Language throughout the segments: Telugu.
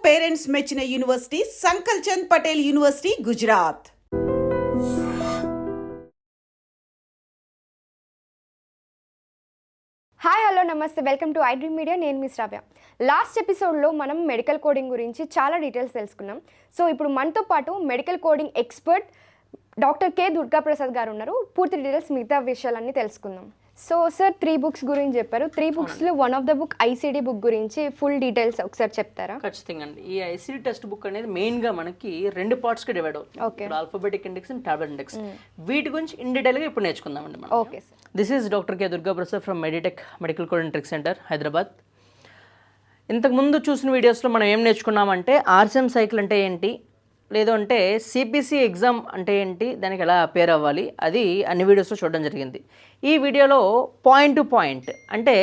పేరెంట్స్ మెచ్చిన university Sankal Chand Patel university Gujarat. Hi hello నమస్తే, welcome to iDream Media. నేను మీ శ్రావ్య. లాస్ట్ ఎపిసోడ్లో మనం మెడికల్ కోడింగ్ గురించి చాలా డీటెయిల్స్ తెలుసుకున్నాం. సో ఇప్పుడు మనతో పాటు మెడికల్ కోడింగ్ ఎక్స్పర్ట్ డాక్టర్ కే దుర్గాప్రసాద్ గారు ఉన్నారు. పూర్తి డీటెయిల్స్ మిగతా విషయాలన్నీ తెలుసుకుందాం. సో సార్ 3 books గురించి చెప్పారు. 3 booksలో one of the book ICD book గురించి ఫుల్ డీటెయిల్స్ ఒకసారి చెప్తారా? ఖచ్చితంగా అండి. ఈ ఐసీడీ టెక్స్ట్ బుక్ అనేది మెయిన్గా మనకి 2 పార్ట్స్గా డివైడ్ అవుతుంది. Okay, alphabetic index and tablet index. వీటి గురించి ఇన్ డీటెయిల్గా ఇప్పుడు నేర్చుకుందామండి మనం. Okay sir. This is doctor K Durgaprasad from meditech medical coding trick centre, Hyderabad. ఇంతకుముందు చూసిన వీడియోస్లో మనం ఏం నేర్చుకున్నామంటే ఆర్సిఎం సైకిల్ అంటే ఏంటి, లేదు అంటే సిపిసి ఎగ్జామ్ అంటే ఏంటి, దానికి ఎలా అపేర్ అవ్వాలి, అది అన్ని వీడియోస్లో చూడడం జరిగింది. ఈ వీడియోలో పాయింట్ టు పాయింట్ అంటే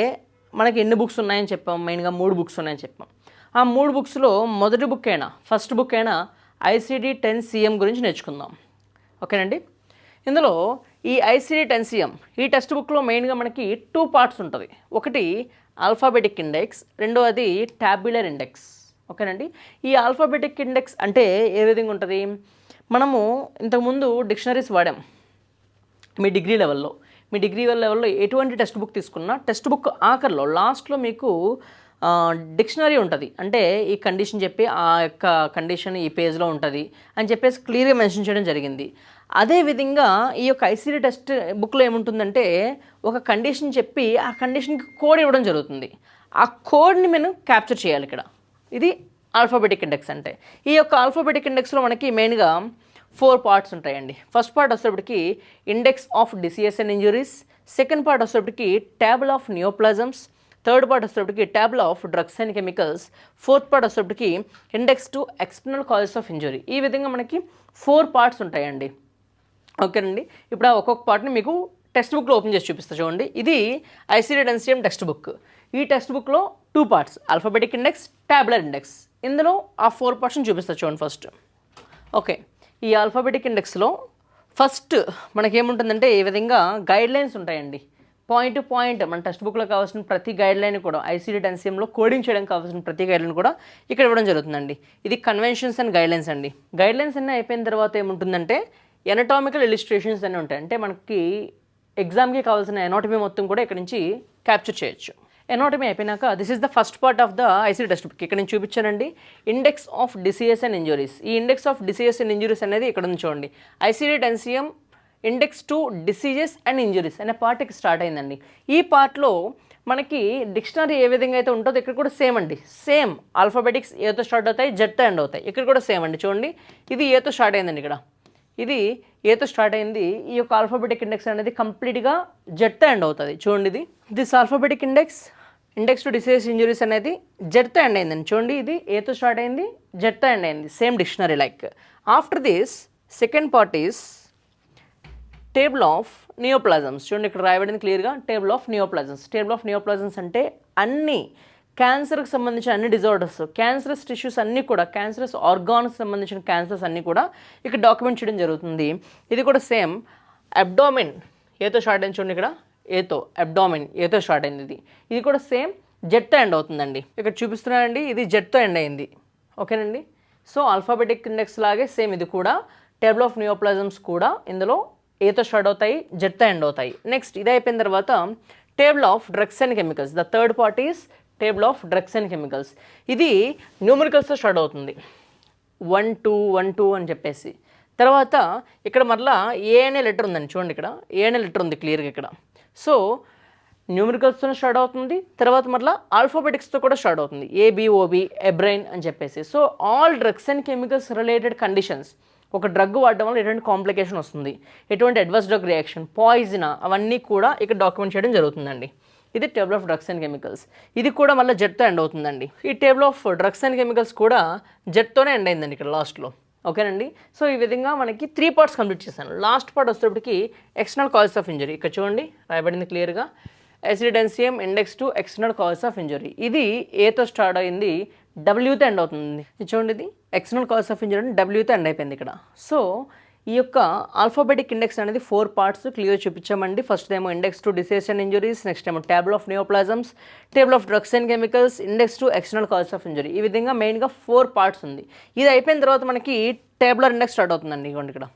మనకి ఎన్ని బుక్స్ ఉన్నాయని చెప్పాం, మెయిన్గా 3 books ఉన్నాయని చెప్పాం. ఆ 3 booksలో మొదటి బుక్ అయినా ఫస్ట్ బుక్ అయినా ICD-10CM గురించి నేర్చుకుందాం. ఓకేనండి. ఇందులో ఈ ICD-10CM ఈ టెక్స్ట్ బుక్లో మెయిన్గా మనకి 2 parts ఉంటుంది. ఒకటి ఆల్ఫాబెటిక్ ఇండెక్స్, రెండవది టాబ్యులర్ ఇండెక్స్. ఓకేనండి. ఈ ఆల్ఫాబెటిక్ ఇండెక్స్ అంటే ఏ విధంగా ఉంటుంది, మనము ఇంతకుముందు డిక్షనరీస్ వాడాం మీ డిగ్రీ లెవెల్లో. మీ డిగ్రీ లెవెల్లో ఎటువంటి టెక్స్ట్ బుక్ తీసుకున్నా టెక్స్ట్ బుక్ ఆఖరిలో లాస్ట్లో మీకు డిక్షనరీ ఉంటుంది. అంటే ఈ కండిషన్ చెప్పి ఆ యొక్క కండిషన్ ఈ పేజ్లో ఉంటుంది అని చెప్పేసి క్లియర్గా మెన్షన్ చేయడం జరిగింది. అదేవిధంగా ఈ యొక్క ఐసీడీ టెక్స్ట్ బుక్లో ఏముంటుందంటే ఒక కండిషన్ చెప్పి ఆ కండిషన్కి కోడ్ ఇవ్వడం జరుగుతుంది. ఆ కోడ్ని మనం క్యాప్చర్ చేయాలి ఇక్కడ. ఇది ఆల్ఫాబెటిక్ ఇండెక్స్ అంటే. ఈ యొక్క ఆల్ఫాబెటిక్ ఇండెక్స్లో మనకి మెయిన్గా 4 parts ఉంటాయండి. ఫస్ట్ పార్ట్ వచ్చేటప్పటికి index of diseases and injuries, second part వచ్చేటప్పటికి table of neoplasms, third part వచ్చేటప్పటికి table of drugs and chemicals, fourth part వచ్చేటప్పటికి index to external causes of injury. ఈ విధంగా మనకి 4 parts ఉంటాయండి. ఓకేనండి. ఇప్పుడు ఆ ఒక్కొక్క పార్ట్ని మీకు టెక్స్ట్ బుక్లో ఓపెన్ చేసి చూపిస్తా చూడండి. ఇది ICD-10CM టెక్స్ట్ బుక్. ఈ టెక్స్ట్ బుక్లో 2 parts alphabetic index, tabular index. ఇందులో ఆ 4 parts చూపిస్తా చూడండి ఫస్ట్. ఓకే, ఈ ఆల్ఫాబెటిక్ ఇండెక్స్లో ఫస్ట్ మనకేముంటుందంటే ఈ విధంగా గైడ్లైన్స్ ఉంటాయండి. పాయింట్ టు పాయింట్ మన టెక్స్ట్ బుక్లో కావాల్సిన ప్రతి గైడ్లైన్ కూడా ICD-10CMలో కోడింగ్ చేయడానికి కావాల్సిన ప్రతి గైడ్లైన్ కూడా ఇక్కడ ఇవ్వడం జరుగుతుందండి. ఇది కన్వెన్షన్స్ అండ్ గైడ్లైన్స్ అండి. గైడ్లైన్స్ అన్నీ అయిపోయిన తర్వాత ఏముంటుందంటే ఎనటామికల్ ఇలిస్ట్రేషన్స్ అన్నీ ఉంటాయి. అంటే మనకి ఎగ్జామ్కి కావాల్సిన ఎనాటమీ మొత్తం కూడా ఇక్కడ నుంచి క్యాప్చర్ చేయొచ్చు. ఎనాటమీ అయిపోయినాక this is the first part of the ICD text book. ఇక్కడ నేను చూపించానండి index of diseases and injuries. ఈ index of diseases and injuries అనేది ఇక్కడ నుంచి చూడండి. ICD-10CM index to diseases and injuries అనే పార్ట్కి స్టార్ట్ అయిందండి. ఈ పార్ట్లో మనకి డిక్షనరీ ఏ విధంగా అయితే ఉంటుందో ఇక్కడ కూడా సేమ్ అండి. సేమ్ ఆల్ఫాబెటిక్స్ ఏతో స్టార్ట్ అవుతాయి, జెడ్తో ఎండ్ అవుతాయి. ఇక్కడ కూడా సేమ్ అండి. చూడండి, ఇది ఏతో స్టార్ట్ అయిందండి. ఇక్కడ ఇది ఏతో స్టార్ట్ అయింది. ఈ యొక్క ఆల్ఫాబెటిక్ ఇండెక్స్ అనేది కంప్లీట్గా జెడ్తో ఎండ్ అవుతుంది. చూడండి, ఇది this alphabetic index index to diseases injuries అనేది జెడ్తో ఎండ్ అయిందండి. చూడండి, ఇది ఏతో స్టార్ట్ అయింది, జెడ్తో ఎండ్ అయింది. Same dictionary like. After this second part is table of neoplasms. చూడండి, ఇక్కడ రాయబడింది క్లియర్గా table of neoplasms. Table of neoplasms అంటే అన్ని క్యాన్సర్కి సంబంధించిన అన్ని డిజార్డర్స్, క్యాన్సరస్ టిష్యూస్ అన్నీ కూడా, క్యాన్సరస్ ఆర్గాన్స్కి సంబంధించిన క్యాన్సర్స్ అన్నీ కూడా ఇక్కడ డాక్యుమెంట్ చేయడం జరుగుతుంది. ఇది కూడా సేమ్ అబ్డామిన్ ఏతో స్టార్ట్ అయింది. చూడండి, ఇక్కడ ఏతో అబ్డామిన్ ఏతో స్టార్ట్ అయింది. ఇది కూడా సేమ్ జెడ్తో ఎండ్ అవుతుందండి. ఇక్కడ చూపిస్తున్నానండి, ఇది జెడ్తో ఎండ్ అయింది. ఓకేనండి. సో ఆల్ఫాబెటిక్ ఇండెక్స్ లాగే సేమ్ ఇది కూడా టేబుల్ ఆఫ్ నియోప్లాజమ్స్ కూడా ఇందులో ఏతో స్టార్ట్ అవుతాయి, జెడ్తో ఎండ్ అవుతాయి. నెక్స్ట్ ఇది అయిపోయిన తర్వాత table of drugs and chemicals. The third part is table of drugs and chemicals. ఇది న్యూమరికల్స్తో స్టార్ట్ అవుతుంది, 1 2 1 2 అని చెప్పేసి. తర్వాత ఇక్కడ మరలా ఏ అనే లెటర్ ఉందండి. చూడండి, ఇక్కడ ఏ అనే లెటర్ ఉంది క్లియర్గా ఇక్కడ. సో న్యూమరికల్స్తో స్టార్ట్ అవుతుంది, తర్వాత మరలా ఆల్ఫాబెటిక్స్తో కూడా స్టార్ట్ అవుతుంది, ABOB ఎబ్రైన్ అని చెప్పేసి. So all drugs and chemicals related conditions, ఒక డ్రగ్ వాడడం వల్ల ఎటువంటి కాంప్లికేషన్ వస్తుంది, ఎటువంటి అడ్వర్స్ డ్రగ్ రియాక్షన్, పాయిజన్, అవన్నీ కూడా ఇక్కడ డాక్యుమెంట్ చేయడం జరుగుతుందండి. ఇది table of drugs and chemicals. ఇది కూడా మళ్ళీ జెడ్తో ఎండ్ అవుతుందండి. ఈ table of drugs and chemicals కూడా జెడ్తోనే ఎండ్ అయిందండి ఇక్కడ లాస్ట్లో. ఓకేనండి. సో ఈ విధంగా మనకి 3 parts కంప్లీట్ చేశాను. లాస్ట్ పార్ట్ వచ్చేటప్పటికి ఎక్స్టర్నల్ కాజెస్ ఆఫ్ ఇంజరీ. ఇక్కడ చూడండి, రాయబడింది క్లియర్గా ICD-10CM index to external causes of injury. ఇది ఏతో స్టార్ట్ అయింది, Wతో ఎండ్ అవుతుంది. చూడండి, ఇది ఎక్స్టర్నల్ కాజెస్ ఆఫ్ ఇంజరీ Wతో ఎండ్ అయిపోయింది ఇక్కడ. సో ఈ యొక్క ఆల్ఫాబెటిక్ ఇండెక్స్ అనేది 4 పార్ట్స్ క్లియర్ చూపించామండి. ఫస్ట్ ఏమో index to diseases and injuries, next ఏమో table of neoplasms, table of drugs and chemicals, index to external causes of injury. ఈ విధంగా మెయిన్గా 4 పార్ట్స్ ఉంది. ఇది అయిపోయిన తర్వాత మనకి టేబులర్ ఇండెక్స్ స్టార్ట్ అవుతుందండి. ఇవ్వండి ఇక్కడ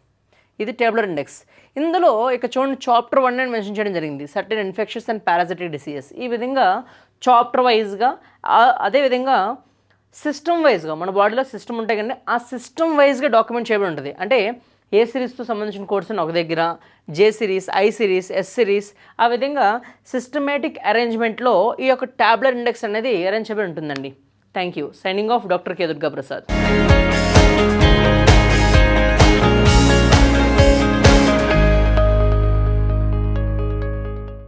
ఇది టేబులర్ ఇండెక్స్. ఇందులో ఇక చూడండి చాప్టర్ 1 అని మెన్షన్ చేయడం జరిగింది, certain infections and parasitic diseases. ఈ విధంగా చాప్టర్ వైజ్గా, అదేవిధంగా సిస్టమ్ వైజ్గా మన బాడీలో సిస్టమ్ ఉంటాయి కానీ ఆ సిస్టమ్ వైజ్గా డాక్యుమెంట్ చేయబడి ఉంటుంది. అంటే ఏ సిరీస్తో సంబంధించిన కోర్స్ అని ఒక దగ్గర, J series, I series, S series, ఆ విధంగా సిస్టమేటిక్ అరేంజ్మెంట్లో ఈ యొక్క ట్యాబ్లెట్ ఇండెక్స్ అనేది అరేంజ్ చేయబడి ఉంటుందండి. Thank you. Signing off doctor K Durga Prasad.